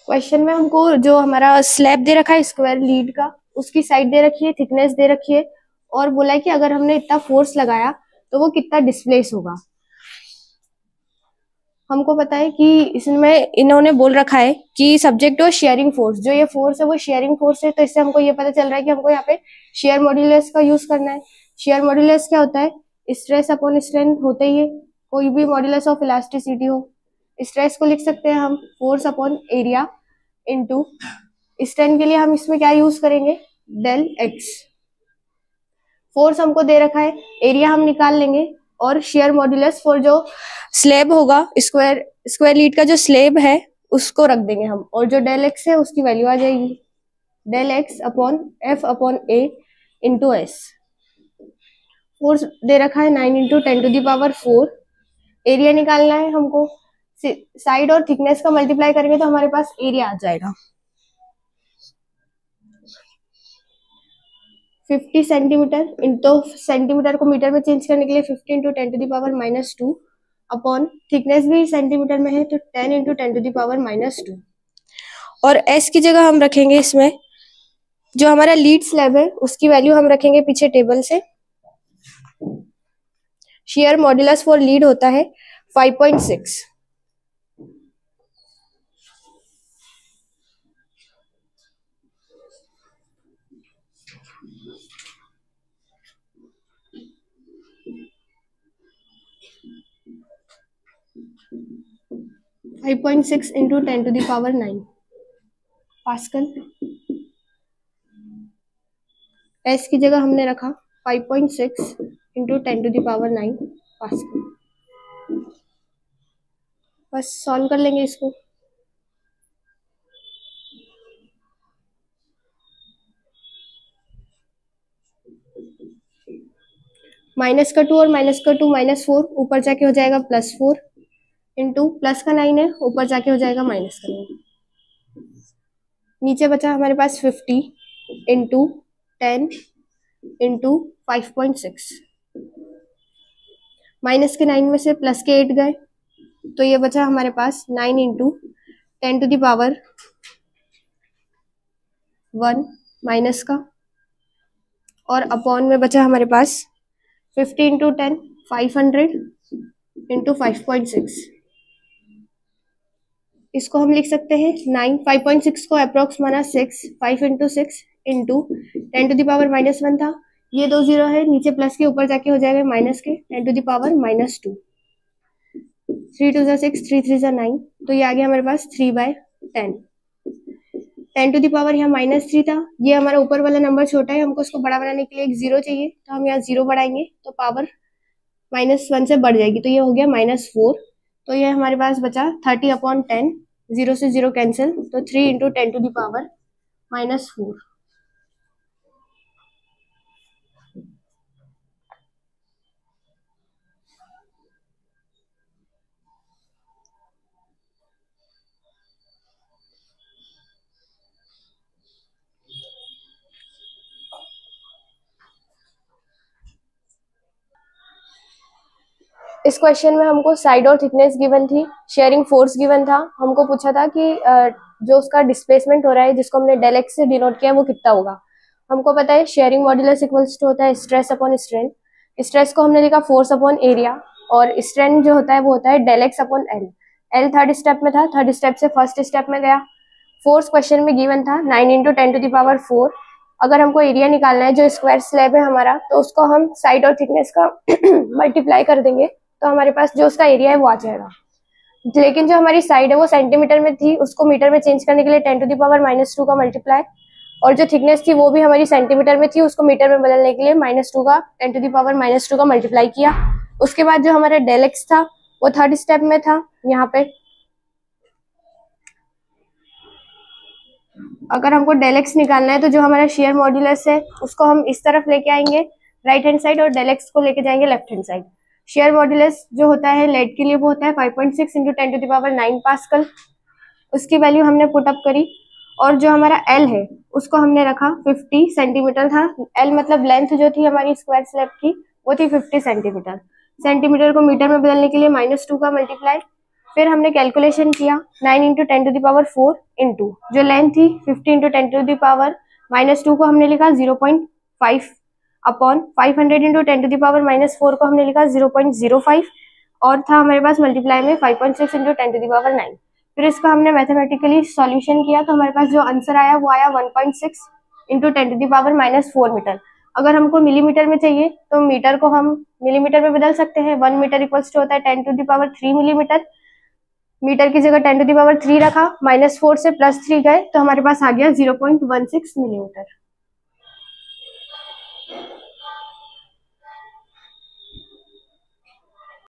Question में हमको जो हमारा स्लैब दे रखा है स्क्वायर लीड का, उसकी साइड दे रखी है, थिकनेस दे रखी है, और बोला है कि अगर हमने इतना फोर्स लगाया तो वो कितना डिस्प्लेस होगा। हमको पता है कि इसमें इन्होंने बोल रखा है कि सब्जेक्ट टू शेयरिंग फोर्स, जो ये फोर्स है वो शेयरिंग फोर्स है, तो इससे हमको ये पता चल रहा है कि हमको यहाँ पे शेयर मॉड्यूलस का यूज करना है। शेयर मॉड्यूलस क्या होता है? स्ट्रेस अपॉन स्ट्रेंथ होता ही है, कोई भी मॉड्यूलस ऑफ इलास्टिसिटी हो। स्ट्रेस को लिख सकते हैं हम force upon area into strength के लिए हम इसमें क्या यूज करेंगे? Del x. फोर्स हमको दे रखा है, एरिया हम निकाल लेंगे, और शेयर मॉड्यूलस फॉर जो स्लैब होगा, स्क्वायर लीड का जो स्लैब है उसको रख देंगे हम, और जो डेल एक्स है उसकी वैल्यू आ जाएगी del x upon F upon A into S. Force दे रखा है 9 इंटू 10⁴। एरिया निकालना है हमको, साइड और थिकनेस का मल्टीप्लाई करेंगे तो हमारे पास एरिया आ जाएगा 50 सेंटीमीटर, इंटू सेंटीमीटर को मीटर में चेंज करने के लिए 50 इंटू 10⁻², अपॉन थिकनेस भी सेंटीमीटर में है तो 10 इंटू 10⁻²। और एस की जगह हम रखेंगे इसमें जो हमारा लीड स्लैब है उसकी वैल्यू हम रखेंगे पीछे टेबल से। शेयर मॉड्यूलस फॉर लीड होता है 5.6। Into 10⁹ pascal. एस की जगह हमने रखा 5.6 इंटू 10⁹ पास्कल। बस सॉल्व कर लेंगे इसको। माइनस का 2 और माइनस का 2 -4, ऊपर जाके हो जाएगा +4 इंटू प्लस का 9 है, ऊपर जाके हो जाएगा माइनस का 9। नीचे बचा हमारे पास 50 इंटू 10 इंटू 5.6। माइनस के 9 में से प्लस के 8 गए तो ये बचा हमारे पास 9 इंटू 10⁻1 माइनस का, और अपॉन में बचा हमारे पास 50 इंटू 10 500 इंटू 5.6। इसको हम लिख सकते हैं 9, 5.6 को अप्रोक्स माना 6, 5 इंटू 6 इंटू 10⁻⁻1 था, ये 2 0 है, नीचे प्लस के ऊपर जाके हो जाएगा माइनस के 10⁻⁻2। 3 2 6, 3 3 9, तो ये आ गया हमारे पास 3/10। 10⁻, यहाँ -3 था, ये हमारा ऊपर वाला नंबर छोटा है, हमको इसको बड़ा बनाने के लिए एक 0 चाहिए, तो हम यहाँ 0 बढ़ाएंगे तो पावर -1 से बढ़ जाएगी, तो ये हो गया -4। तो ये हमारे पास बचा 30/10, 0 से 0 कैंसिल, तो 3 इंटू 10⁻⁻4। इस क्वेश्चन में हमको साइड और थिकनेस गिवन थी, शेयरिंग फोर्स गिवन था, हमको पूछा था कि जो उसका डिस्प्लेसमेंट हो रहा है जिसको हमने डेल एक्स से डिनोट किया है वो कितना होगा। हमको पता है शेयरिंग मॉड्यूलस इक्वल्स टू होता है स्ट्रेस अपॉन स्ट्रेन। स्ट्रेस को हमने लिखा फोर्स अपॉन एरिया, और स्ट्रेन जो होता है वो होता है del x upon L. L third step में था, थर्ड स्टेप से फर्स्ट स्टेप में गया। फोर्स क्वेश्चन में गिवन था 9 इंटू 10⁻4। अगर हमको एरिया निकालना है जो स्क्वायर स्लैब है हमारा, तो उसको हम साइड और थिकनेस का मल्टीप्लाई कर देंगे तो हमारे पास जो उसका एरिया है वो आ जाएगा। लेकिन जो हमारी साइड है वो सेंटीमीटर में थी, उसको मीटर में चेंज करने के लिए 10⁻⁻2 का मल्टीप्लाई, और जो थिकनेस थी वो भी हमारी सेंटीमीटर में थी, उसको मीटर में बदलने के लिए -2 का 10⁻⁻2 का मल्टीप्लाई किया। उसके बाद जो हमारा डेल एक्स था वो थर्ड स्टेप में था। यहाँ पे अगर हमको डेल एक्स निकालना है तो जो हमारा शेयर मॉड्यूलस है उसको हम इस तरफ लेके आएंगे राइट हैंड साइड, और डेल एक्स को लेके जाएंगे left hand side. Share modulus जो होता है लेड के लिए वो होता है 5.6 इंटू 10⁻9 पास्कल। उसकी वैल्यू हमने पुट अप करी, और जो हमारा एल है उसको हमने रखा 50 सेंटीमीटर था। एल मतलब लेंथ जो थी हमारी स्क्वायर स्लैब की वो थी 50 सेंटीमीटर। सेंटीमीटर को मीटर में बदलने के लिए -2 का मल्टीप्लाई, फिर हमने कैलकुलेशन किया 9 इंटू 10⁴ इंटू जो लेंथ थी 50 इंटू 10⁻² को हमने लिखा 0.5 अपॉन 500 इंटू 10⁻⁻4 को हमने लिखा 0.05 और था हमारे पास मल्टीप्लाई में 5.6 इंटू 10⁹ फिर इसका हमने मैथमेटिकली सॉल्यूशन किया तो हमारे पास जो आंसर आया वो आया 1.6 इंटू 10⁻⁴ मीटर। अगर हमको मिलीमीटर में चाहिए तो मीटर को हम मिलीमीटर में बदल सकते हैं। 1 मीटर इक्वल्स टू होता है 10⁻³ मिलीमीटर। मीटर की जगह 10⁻³ रखा, -4 से +3 गए तो हमारे पास आ गया 0.16 मिलीमीटर।